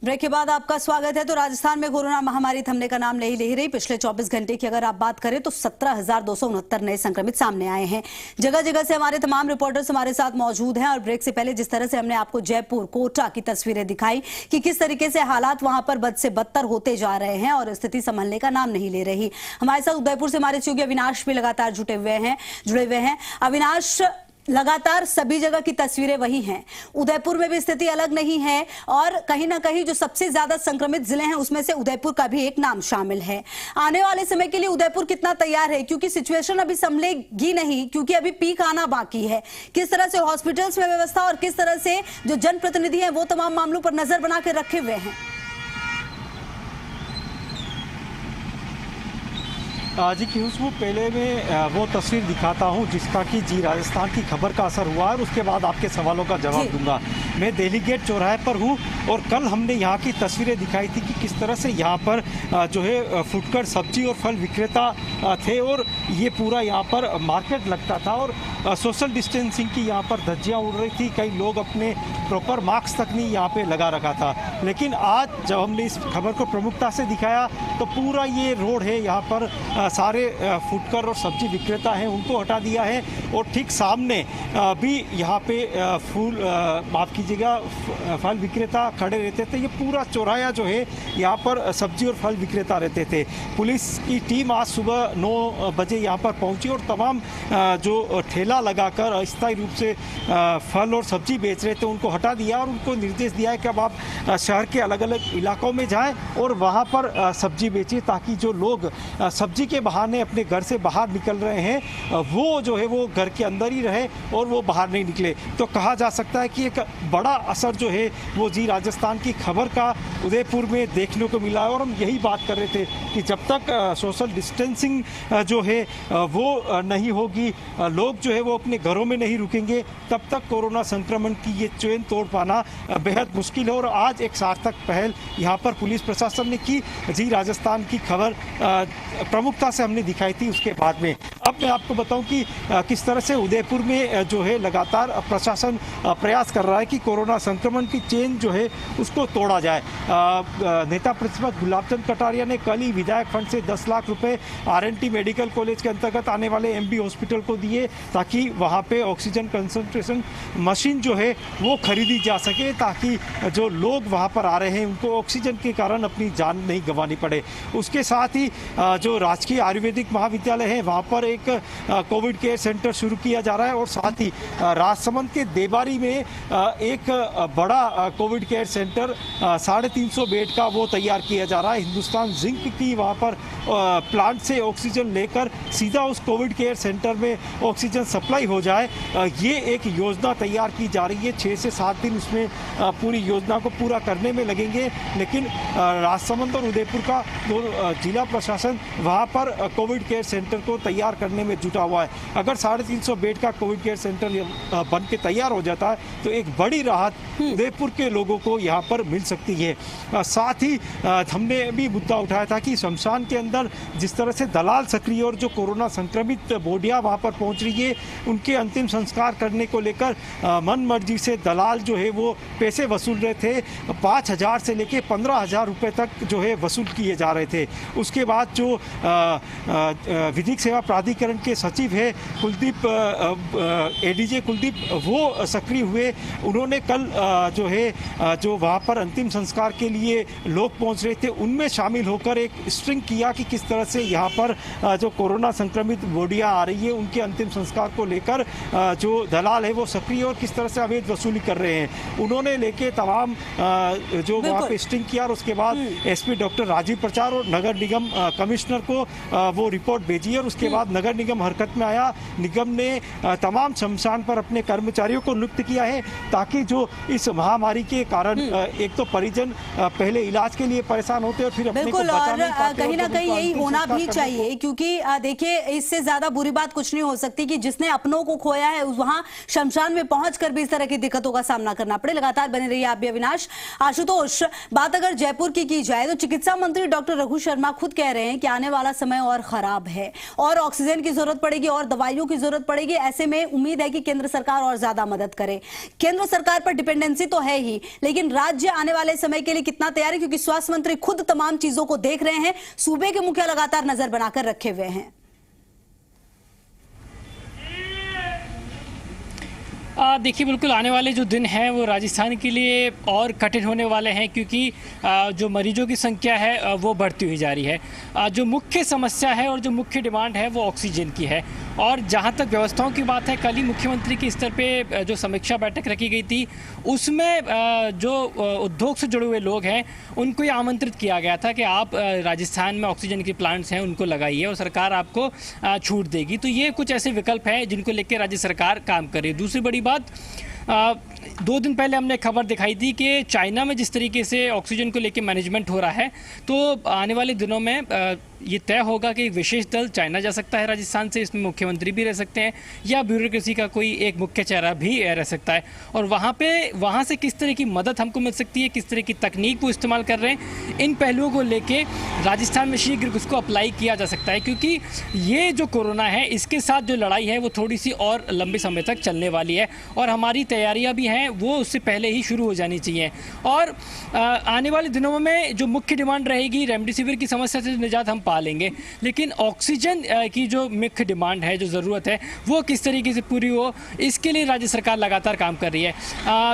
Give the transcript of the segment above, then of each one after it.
Break के बाद आपका स्वागत है। तो राजस्थान में कोरोना महामारी थमने का नाम नहीं ले रही। पिछले 24 घंटे की अगर आप बात करें तो 17,269 नए संक्रमित सामने आए हैं। जगह जगह से हमारे तमाम रिपोर्टर्स हमारे साथ मौजूद हैं और ब्रेक से पहले जिस तरह से हमने आपको जयपुर, कोटा की तस्वीरें दिखाई कि किस तरीके से हालात वहां पर बद से बदतर होते जा रहे हैं और स्थिति संभलने का नाम नहीं ले रही। हमारे साथ उदयपुर से हमारे सहयोगी अविनाश भी लगातार जुड़े हुए हैं। अविनाश, लगातार सभी जगह की तस्वीरें वही हैं। उदयपुर में भी स्थिति अलग नहीं है और कहीं ना कहीं जो सबसे ज्यादा संक्रमित जिले हैं उसमें से उदयपुर का भी एक नाम शामिल है। आने वाले समय के लिए उदयपुर कितना तैयार है, क्योंकि सिचुएशन अभी संभलेगी नहीं, क्योंकि अभी पीक आना बाकी है। किस तरह से हॉस्पिटल्स में व्यवस्था और किस तरह से जो जनप्रतिनिधि हैं वो तमाम मामलों पर नजर बना के रखे हुए हैं? जी वो पहले मैं वो तस्वीर दिखाता हूँ जिसका कि जी राजस्थान की खबर का असर हुआ है और उसके बाद आपके सवालों का जवाब दूंगा। मैं दिल्ली गेट चौराहे पर हूँ और कल हमने यहाँ की तस्वीरें दिखाई थी कि किस तरह से यहाँ पर जो है फुटकर सब्जी और फल विक्रेता थे और ये पूरा यहाँ पर मार्केट लगता था और सोशल डिस्टेंसिंग की यहाँ पर धज्जियाँ उड़ रही थी। कई लोग अपने प्रॉपर मास्क तक नहीं यहाँ पे लगा रखा था। लेकिन आज जब हमने इस खबर को प्रमुखता से दिखाया तो पूरा ये रोड है यहाँ पर सारे फुटकर और सब्जी विक्रेता हैं उनको हटा दिया है और ठीक सामने भी यहाँ पे माफ़ कीजिएगा फल विक्रेता खड़े रहते थे। ये पूरा चौराहा जो है यहाँ पर सब्जी और फल विक्रेता रहते थे। पुलिस की टीम आज सुबह 9 बजे यहाँ पर पहुँची और तमाम जो ठेला लगाकर अस्थायी रूप से फल और सब्जी बेच रहे थे उनको हटा दिया और उनको निर्देश दिया है कि अब आप शहर के अलग अलग इलाकों में जाएँ और वहाँ पर सब्जी बेचिए, ताकि जो लोग सब्जी के बहाने अपने घर से बाहर निकल रहे हैं वो जो है वो घर के अंदर ही रहे और वो बाहर नहीं निकले। तो कहा जा सकता है कि एक बड़ा असर जो है वो जी राजस्थान की खबर का उदयपुर में देखने को मिला है। और हम यही बात कर रहे थे कि जब तक सोशल डिस्टेंसिंग जो है वो नहीं होगी, लोग जो है वो अपने घरों में नहीं रुकेंगे, तब तक कोरोना संक्रमण की ये चेन तोड़ पाना बेहद मुश्किल है। और आज एक सार्थक पहल यहाँ पर पुलिस प्रशासन ने की। जी राजस्थान की खबर प्रमुखता से हमने दिखाई थी उसके बाद में। अब मैं आपको बताऊं कि किस तरह से उदयपुर में जो है लगातार प्रशासन प्रयास कर रहा है कि कोरोना संक्रमण की चेन जो है उसको तोड़ा जाए। नेता प्रतिपक्ष गुलाबचंद कटारिया ने कल ही विधायक फंड से 10 लाख रुपए RNT मेडिकल कॉलेज के अंतर्गत आने वाले MB हॉस्पिटल को दिए, ताकि वहाँ पे ऑक्सीजन कंसंट्रेशन मशीन जो है वो खरीदी जा सके, ताकि जो लोग वहाँ पर आ रहे हैं उनको ऑक्सीजन के कारण अपनी जान नहीं गंवानी पड़े। उसके साथ ही जो राजकीय आयुर्वेदिक महाविद्यालय है वहाँ पर एक कोविड केयर सेंटर शुरू किया जा रहा है और साथ ही राजसमंद के देबारी में एक बड़ा कोविड केयर सेंटर 350 बेड का वो तैयार किया जा रहा है। हिंदुस्तान जिंक की वहाँ पर प्लांट से ऑक्सीजन लेकर सीधा उस कोविड केयर सेंटर में ऑक्सीजन सप्लाई हो जाए, ये एक योजना तैयार की जा रही है। 6 से 7 दिन उसमें पूरी योजना को पूरा करने में लगेंगे। लेकिन राजसमंद और उदयपुर का जिला प्रशासन वहाँ पर कोविड केयर सेंटर को तैयार करने में जुटा हुआ है। अगर 350 बेड का कोविड केयर सेंटर बन के तैयार हो जाता है तो एक बड़ी राहत उदयपुर के लोगों को यहाँ पर मिल सकती है। साथ ही हमने भी मुद्दा उठाया था कि शमशान के अंदर जिस तरह से दलाल सक्रिय और जो कोरोना संक्रमित बॉडियाँ वहाँ पर पहुँच रही है, उनके अंतिम संस्कार करने को लेकर मन मर्जी से दलाल जो है वो पैसे वसूल रहे थे। 5,000 से लेके 15,000 रुपये तक जो है वसूल किए जा रहे थे। उसके बाद जो विधिक सेवा प्राधिकरण के सचिव है कुलदीप ADJ कुलदीप, वो सक्रिय हुए। उन्होंने कल जो है जो वहाँ पर अंतिम संस्कार के लिए लोग पहुँच रहे थे उनमें शामिल होकर एक स्ट्रिंग किया कि किस तरह से यहाँ पर जो कोरोना संक्रमित बॉडियाँ आ रही है उनके अंतिम संस्कार को लेकर जो दलाल है वो सक्रिय और किस तरह से अवैध वसूली कर रहे हैं। उन्होंने लेके तमाम जो वहाँ पे स्ट्रिंग किया और उसके बाद SP डॉक्टर राजीव प्रचार और नगर निगम कमिश्नर को वो रिपोर्ट भेजी और उसके बाद नगर निगम हरकत में आया। निगम ने तमाम शमशान पर अपने कर्मचारियों को नियुक्त किया है, ताकि जो इस महामारी के कारण एक तो परिजन पहले इलाज के लिए परेशान होते और फिर अपने को बचा नहीं पाते। कहीं ना कहीं यही होना भी चाहिए, क्योंकि देखिए इससे ज्यादा बुरी बात कुछ नहीं हो सकती कि जिसने अपनों को खोया है वहां शमशान में पहुंचकर भी इस तरह की दिक्कतों का सामना करना पड़े। लगातार बने रहिए आप भी अविनाश। आशुतोष, बात अगर जयपुर की जाए तो चिकित्सा मंत्री डॉक्टर रघु शर्मा खुद कह रहे हैं कि आने वाला समय समय और खराब है और ऑक्सीजन की जरूरत पड़ेगी और दवाइयों की जरूरत पड़ेगी। ऐसे में उम्मीद है कि केंद्र सरकार और ज्यादा मदद करे। केंद्र सरकार पर डिपेंडेंसी तो है ही, लेकिन राज्य आने वाले समय के लिए कितना तैयार है, क्योंकि स्वास्थ्य मंत्री खुद तमाम चीजों को देख रहे हैं, सूबे के मुखिया लगातार नजर बनाकर रखे हुए हैं। देखिए, बिल्कुल आने वाले जो दिन हैं वो राजस्थान के लिए और कठिन होने वाले हैं, क्योंकि जो मरीजों की संख्या है वो बढ़ती हुई जा रही है। जो मुख्य समस्या है और जो मुख्य डिमांड है वो ऑक्सीजन की है। और जहां तक व्यवस्थाओं की बात है, कल ही मुख्यमंत्री के स्तर पे जो समीक्षा बैठक रखी गई थी उसमें जो उद्योग से जुड़े हुए लोग हैं उनको ये आमंत्रित किया गया था कि आप राजस्थान में ऑक्सीजन के प्लांट्स हैं उनको लगाइए और सरकार आपको छूट देगी। तो ये कुछ ऐसे विकल्प हैं जिनको लेकर राज्य सरकार काम कर रही है। दूसरी बड़ी बात, 2 दिन पहले हमने खबर दिखाई थी कि चाइना में जिस तरीके से ऑक्सीजन को लेकर मैनेजमेंट हो रहा है, तो आने वाले दिनों में ये तय होगा कि एक विशेष दल चाइना जा सकता है राजस्थान से, इसमें मुख्यमंत्री भी रह सकते हैं या ब्यूरोक्रेसी का कोई एक मुख्य चेहरा भी रह सकता है। और वहाँ से किस तरह की मदद हमको मिल सकती है, किस तरह की तकनीक वो इस्तेमाल कर रहे हैं, इन पहलुओं को लेके राजस्थान में शीघ्र उसको अप्लाई किया जा सकता है, क्योंकि ये जो कोरोना है इसके साथ जो लड़ाई है वो थोड़ी सी और लंबे समय तक चलने वाली है और हमारी तैयारियाँ भी हैं वो उससे पहले ही शुरू हो जानी चाहिए। और आने वाले दिनों में जो मुख्य डिमांड रहेगी, रेमडेसिविर की समस्या से निजात हम पा लेंगे, लेकिन ऑक्सीजन की जो मुख्य डिमांड है, जो ज़रूरत है, वो किस तरीके से पूरी हो, इसके लिए राज्य सरकार लगातार काम कर रही है।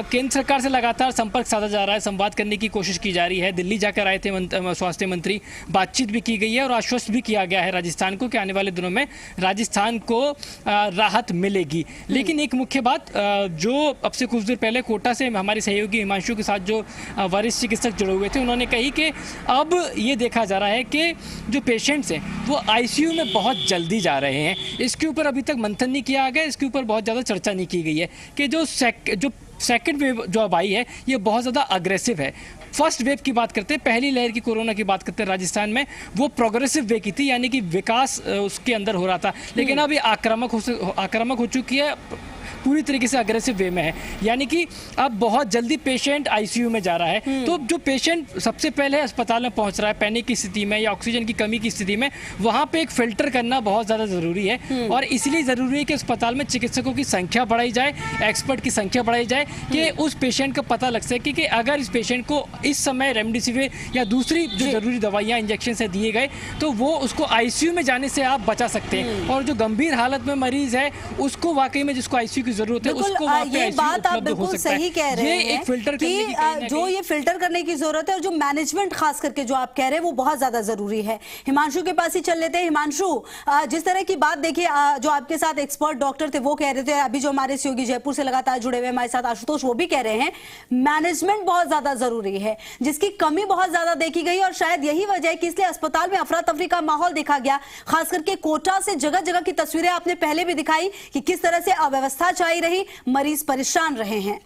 केंद्र सरकार से लगातार संपर्क साधा जा रहा है, संवाद करने की कोशिश की जा रही है। दिल्ली जाकर आए थे स्वास्थ्य मंत्री, बातचीत भी की गई है और आश्वस्त भी किया गया है राजस्थान को कि आने वाले दिनों में राजस्थान को राहत मिलेगी। लेकिन एक मुख्य बात, जो अब से कुछ देर पहले कोटा से हमारे सहयोगी हिमांशु के साथ जो वरिष्ठ चिकित्सक जुड़े हुए थे, उन्होंने कही कि अब ये देखा जा रहा है कि जो पेशेंट्स हैं वो आईसीयू में बहुत जल्दी जा रहे हैं। इसके ऊपर अभी तक मंथन नहीं किया गया, इसके ऊपर बहुत ज़्यादा चर्चा नहीं की गई है कि जो सेकंड वेव जो अब आई है ये बहुत ज़्यादा अग्रेसिव है। फर्स्ट वेव की बात करते हैं, पहली लहर की कोरोना की बात करते हैं राजस्थान में, वो प्रोग्रेसिव वे की थी, यानी कि विकास उसके अंदर हो रहा था। लेकिन अब ये आक्रामक हो चुकी है, पूरी तरीके से अग्रेसिव वे में है, यानी कि अब बहुत जल्दी पेशेंट आईसीयू में जा रहा है। तो जो पेशेंट सबसे पहले अस्पताल में पहुंच रहा है पैनिक की स्थिति में या ऑक्सीजन की कमी की स्थिति में, वहां पे एक फिल्टर करना बहुत ज़्यादा ज़रूरी है। और इसलिए ज़रूरी है कि अस्पताल में चिकित्सकों की संख्या बढ़ाई जाए, एक्सपर्ट की संख्या बढ़ाई जाए, कि उस पेशेंट का पता लग सके कि अगर इस पेशेंट को इस समय रेमडेसिविर या दूसरी जो ज़रूरी दवाइयाँ इंजेक्शन से दिए गए तो वो उसको आईसीयू में जाने से आप बचा सकते हैं। और जो गंभीर हालत में मरीज है उसको वाकई में जिसको आईसीयू की जरूरत है उसको ये बात आप बिल्कुल सही कह रहे हैं कि जो ये फिल्टर करने की जरूरत है और जो मैनेजमेंट खास करके जो आप कह रहे हैं वो बहुत ज्यादा जरूरी है। हिमांशु के पास ही चल लेते हैं। हिमांशु, जिस तरह की बात देखिए, जो आपके साथ एक्सपर्ट डॉक्टर थे वो कह रहे थे, अभी जो हमारे सहयोगी जयपुर से लगातार जुड़े हुए हमारे साथ आशुतोष, वो भी कह रहे हैं मैनेजमेंट बहुत ज्यादा जरूरी है, जिसकी कमी बहुत ज्यादा देखी गई और शायद यही वजह है कि इसलिए अस्पताल में अफरा तफरी का माहौल देखा गया। खास करके कोटा से जगह जगह की तस्वीरें आपने पहले भी दिखाई कि किस तरह से अव्यवस्था छाई रही, मरीज परेशान रहे हैं।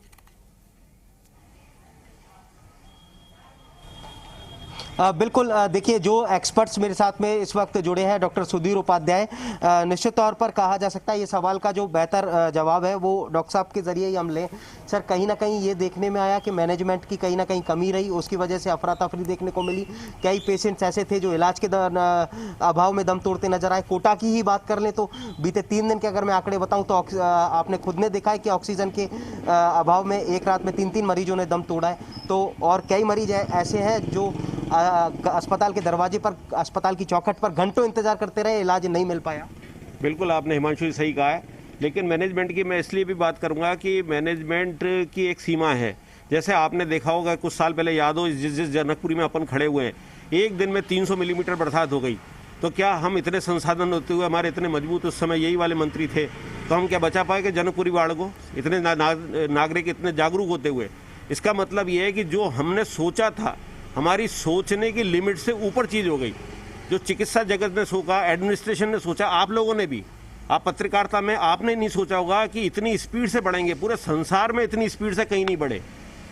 बिल्कुल, देखिए जो एक्सपर्ट्स मेरे साथ में इस वक्त जुड़े हैं, डॉक्टर सुधीर उपाध्याय, निश्चित तौर पर कहा जा सकता है ये सवाल का जो बेहतर जवाब है वो डॉक्टर साहब के जरिए ही हम लें। सर, कहीं ना कहीं ये देखने में आया कि मैनेजमेंट की कहीं ना कहीं कमी रही, उसकी वजह से अफरा तफरी देखने को मिली। कई पेशेंट्स ऐसे थे जो इलाज के अभाव में दम तोड़ते नजर आए। कोटा की ही बात कर लें तो बीते 3 दिन के अगर मैं आंकड़े बताऊं तो आपने खुद ने देखा है कि ऑक्सीजन के अभाव में एक रात में 3 मरीजों ने दम तोड़ा है। तो और कई मरीज ऐसे हैं जो अस्पताल के दरवाजे पर, अस्पताल की चौखट पर घंटों इंतजार करते रहे, इलाज नहीं मिल पाया। बिल्कुल, आपने हिमांशु जी सही कहा है, लेकिन मैनेजमेंट की मैं इसलिए भी बात करूंगा कि मैनेजमेंट की एक सीमा है। जैसे आपने देखा होगा कुछ साल पहले, याद हो, जिस जनकपुरी में अपन खड़े हुए हैं, एक दिन में 300 मिलीमीटर बरसात हो गई। तो क्या हम इतने संसाधन होते हुए, हमारे इतने मजबूत उस समय यही वाले मंत्री थे, तो हम क्या बचा पाए कि जनकपुरी वाड़ को, इतने नागरिक इतने जागरूक होते हुए? इसका मतलब ये है कि जो हमने सोचा था, हमारी सोचने की लिमिट से ऊपर चीज़ हो गई। जो चिकित्सा जगत ने सोचा, एडमिनिस्ट्रेशन ने सोचा, आप लोगों ने भी, आप पत्रकारिता में आपने नहीं सोचा होगा कि इतनी स्पीड से बढ़ेंगे। पूरे संसार में इतनी स्पीड से कहीं नहीं बढ़े।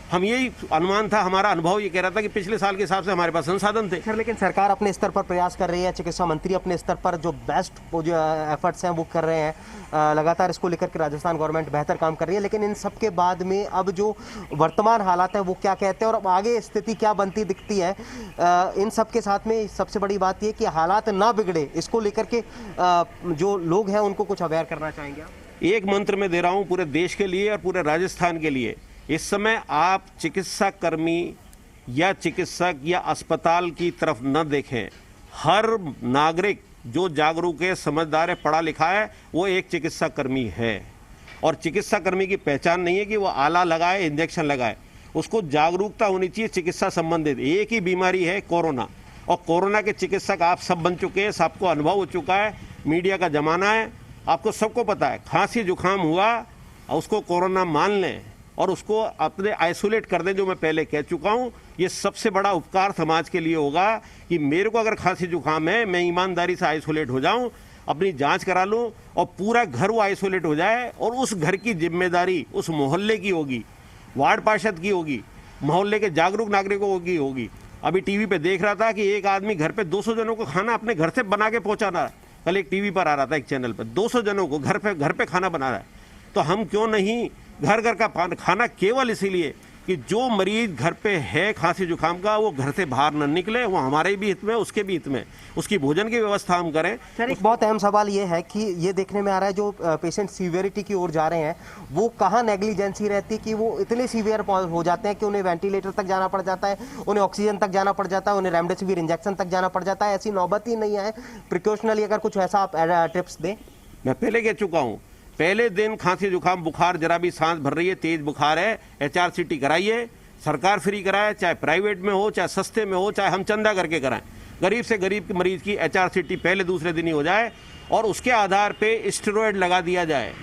हम यही अनुमान था, हमारा अनुभव ये कह रहा था कि पिछले साल के हिसाब से हमारे पास संसाधन थे। सर लेकिन सरकार अपने स्तर पर प्रयास कर रही है, चिकित्सा मंत्री अपने स्तर पर जो बेस्ट जो एफर्ट्स हैं वो कर रहे हैं, लगातार इसको लेकर के राजस्थान गवर्नमेंट बेहतर काम कर रही है। लेकिन इन सब के बाद में अब जो वर्तमान हालात हैं वो क्या कहते हैं और अब आगे स्थिति क्या बनती दिखती है, इन सब के साथ में सबसे बड़ी बात ये कि हालात ना बिगड़े, इसको लेकर के जो लोग हैं उनको कुछ अवेयर करना चाहेंगे आप? एक मंत्र में दे रहा हूँ पूरे देश के लिए और पूरे राजस्थान के लिए, इस समय आप चिकित्सा कर्मी या चिकित्सक या अस्पताल की तरफ न देखें। हर नागरिक जो जागरूक है, समझदार है, पढ़ा लिखा है, वो एक चिकित्सा कर्मी है। और चिकित्सा कर्मी की पहचान नहीं है कि वो आला लगाए, इंजेक्शन लगाए, उसको जागरूकता होनी चाहिए चिकित्सा संबंधित। एक ही बीमारी है कोरोना, और कोरोना के चिकित्सक आप सब बन चुके हैं, सबको अनुभव हो चुका है, मीडिया का जमाना है, आपको सबको पता है। खांसी जुकाम हुआ उसको कोरोना मान लें और उसको अपने आइसोलेट कर दें, जो मैं पहले कह चुका हूं। ये सबसे बड़ा उपकार समाज के लिए होगा कि मेरे को अगर खांसी जुकाम है, मैं ईमानदारी से आइसोलेट हो जाऊं, अपनी जांच करा लूं और पूरा घर वो आइसोलेट हो जाए, और उस घर की जिम्मेदारी उस मोहल्ले की होगी, वार्ड पार्षद की होगी, मोहल्ले के जागरूक नागरिकों की होगी। अभी टीवी पे देख रहा था कि एक आदमी घर पे 200 जनों को खाना अपने घर से बना के पहुंचाना है। कल एक टीवी पर आ रहा था, एक चैनल पर, 200 जनों को घर पे खाना बना रहा है। तो हम क्यों नहीं घर घर का खाना, केवल इसीलिए कि जो मरीज घर पे है खांसी जुकाम का, वो घर से बाहर न निकले, वो हमारे भी हित में, उसके भी हित में, उसकी भोजन की व्यवस्था हम करें। सर एक बहुत अहम सवाल ये है कि ये देखने में आ रहा है जो पेशेंट सीवियरिटी की ओर जा रहे हैं, वो कहाँ नेग्लिजेंसी रहती है कि वो इतने सीवियर हो जाते हैं कि उन्हें वेंटिलेटर तक जाना पड़ जाता है, उन्हें ऑक्सीजन तक जाना पड़ जाता है, उन्हें रेमडेसिविर इंजेक्शन तक जाना पड़ जाता है। ऐसी नौबत ही नहीं है। प्रिकॉशनली अगर कुछ ऐसा आप टिप्स दें। मैं पहले कह चुका हूँ, पहले दिन खांसी जुकाम बुखार, जरा भी सांस भर रही है, तेज बुखार है, HRCT कराइए। सरकार फ्री कराए, चाहे प्राइवेट में हो, चाहे सस्ते में हो, चाहे हम चंदा करके कराएं। गरीब से गरीब मरीज की HRCT पहले दूसरे दिन ही हो जाए, और उसके आधार पे स्टेरॉयड लगा दिया जाए।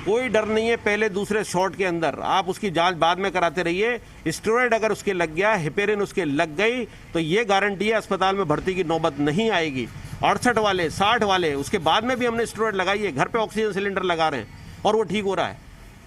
कोई डर नहीं है, पहले दूसरे शॉट के अंदर आप उसकी जांच बाद में कराते रहिए। स्टेरॉयड अगर उसके लग गया, हेपेरिन उसके लग गई, तो ये गारंटी है अस्पताल में भर्ती की नौबत नहीं आएगी। 68 वाले, 60 वाले, उसके बाद में भी हमने स्टेरॉयड लगाई है, घर पे ऑक्सीजन सिलेंडर लगा रहे हैं और वो ठीक हो रहा है।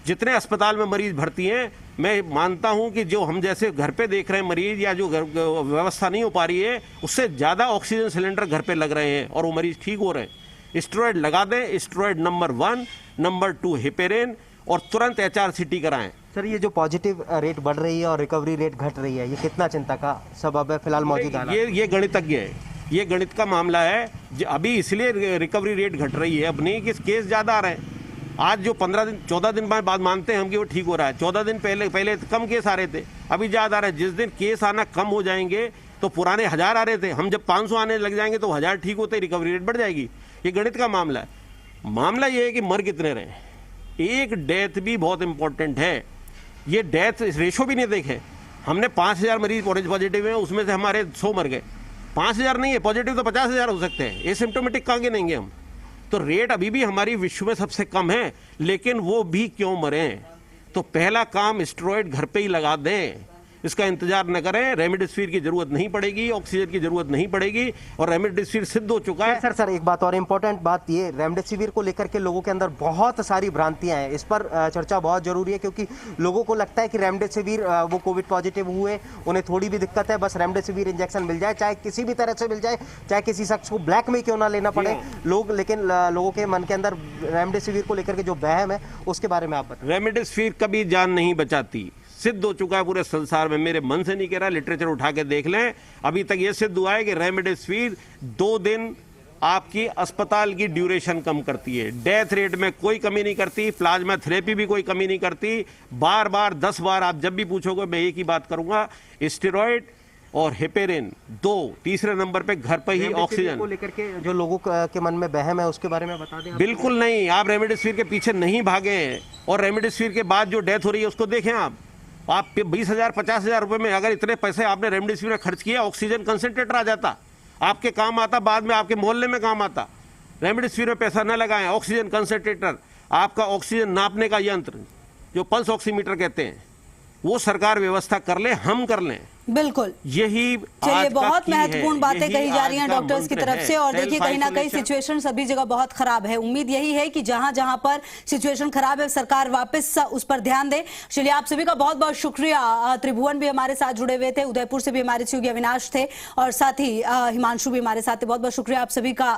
जितने अस्पताल में मरीज भर्ती हैं, मैं मानता हूं कि जो हम जैसे घर पे देख रहे हैं मरीज, या जो व्यवस्था नहीं हो पा रही है, उससे ज़्यादा ऑक्सीजन सिलेंडर घर पे लग रहे हैं और वो मरीज ठीक हो रहे हैं। स्टेरॉयड लगा दें, स्टेरॉयड नंबर 1, नंबर 2 हेपेरिन, और तुरंत HRCT कराएं। सर ये जो पॉजिटिव रेट बढ़ रही है और रिकवरी रेट घट रही है, ये कितना चिंता का सबब है फिलहाल मौजूद हालात? ये गणितज्ञ है, ये गणित का मामला है। अभी इसलिए रिकवरी रेट घट रही है अपनी कि केस ज़्यादा आ रहे हैं। आज जो 15 दिन 14 दिन बाद मानते हैं हम कि वो ठीक हो रहा है, 14 दिन पहले कम केस आ रहे थे, अभी ज़्यादा आ रहे हैं। जिस दिन केस आना कम हो जाएंगे तो पुराने 1000 आ रहे थे, हम जब 500 आने लग जाएंगे तो 1000 ठीक होते, रिकवरी रेट बढ़ जाएगी। ये गणित का मामला है। मामला ये है कि मर कितने रहे। एक डेथ भी बहुत इंपॉर्टेंट है। ये डेथ रेशो भी नहीं देखे हमने। 5000 मरीज पॉजिटिव हैं, उसमें से हमारे 100 मर गए। 5000 नहीं है पॉजिटिव, तो 50,000 हो सकते हैं। एसिम्प्टोमेटिक कहाँ गिनेंगे हम? तो रेट अभी भी हमारी विश्व में सबसे कम है, लेकिन वो भी क्यों मरे? तो पहला काम स्टेरॉयड घर पे ही लगा दें, इसका इंतजार न करें। रेमडेसिविर की जरूरत नहीं पड़ेगी, ऑक्सीजन की जरूरत नहीं पड़ेगी, और रेमडेसिविर सिद्ध हो चुका है। सर एक बात और इम्पोर्टेंट बात, ये रेमडेसिविर को लेकर के लोगों के अंदर बहुत सारी भ्रांतियां हैं, इस पर चर्चा बहुत जरूरी है, क्योंकि लोगों को लगता है कि रेमडेसिविर, वो कोविड पॉजिटिव हुए, उन्हें थोड़ी भी दिक्कत है, बस रेमडेसिविर इंजेक्शन मिल जाए, चाहे किसी भी तरह से मिल जाए, चाहे किसी शख्स को ब्लैक में क्यों ना लेना पड़े लोग। लेकिन लोगों के मन के अंदर रेमडेसिविर को लेकर के जो वहम है, उसके बारे में आप बताएं। रेमडेसिविर कभी जान नहीं बचाती, सिद्ध हो चुका है पूरे संसार में। मेरे मन से नहीं कह रहा, लिटरेचर उठा के देख लें। अभी तक ये सिद्ध हुआ है कि रेमडेसिविर 2 दिन आपकी अस्पताल की ड्यूरेशन कम करती है, डेथ रेट में कोई कमी नहीं करती, प्लाज्मा थेरेपी भी कोई कमी नहीं करती। बार बार 10 बार आप जब भी पूछोगे मैं एक ही बात करूंगा, स्टेरॉयड और हेपेरिन 2, तीसरे नंबर पे घर पर ही ऑक्सीजन को लेकर के जो लोगों के मन में बहम है, उसके बारे में बता दें। बिल्कुल नहीं, आप रेमडेसिविर के पीछे नहीं भागे, और रेमडेसिविर के बाद जो डेथ हो रही है उसको देखें। आप 20,000 50,000 रुपए में अगर इतने पैसे आपने रेमडेसिविर में खर्च किया, ऑक्सीजन कंसंट्रेटर आ जाता, आपके काम आता, बाद में आपके मोहल्ले में काम आता। रेमडेसिविर में पैसा न लगाएं, ऑक्सीजन कंसंट्रेटर, आपका ऑक्सीजन नापने का यंत्र, जो पल्स ऑक्सीमीटर कहते हैं, वो सरकार व्यवस्था कर ले, हम कर लें। बिल्कुल। यही चलिए, आज का बहुत की है, महत्वपूर्ण बातें यही कही जा रही हैं आज का डॉक्टर्स की मंत्र तरफ है। से। और Self देखिए, कहीं ना कहीं isolation। सिचुएशन सभी जगह बहुत खराब है। उम्मीद यही है कि जहां जहां पर सिचुएशन खराब है, सरकार वापस उस पर ध्यान दे। चलिए, आप सभी का बहुत बहुत शुक्रिया। त्रिभुवन भी हमारे साथ जुड़े हुए थे, उदयपुर से भी हमारे सहयोगी अविनाश थे और साथ ही हिमांशु भी हमारे साथ थे। बहुत बहुत शुक्रिया आप सभी का।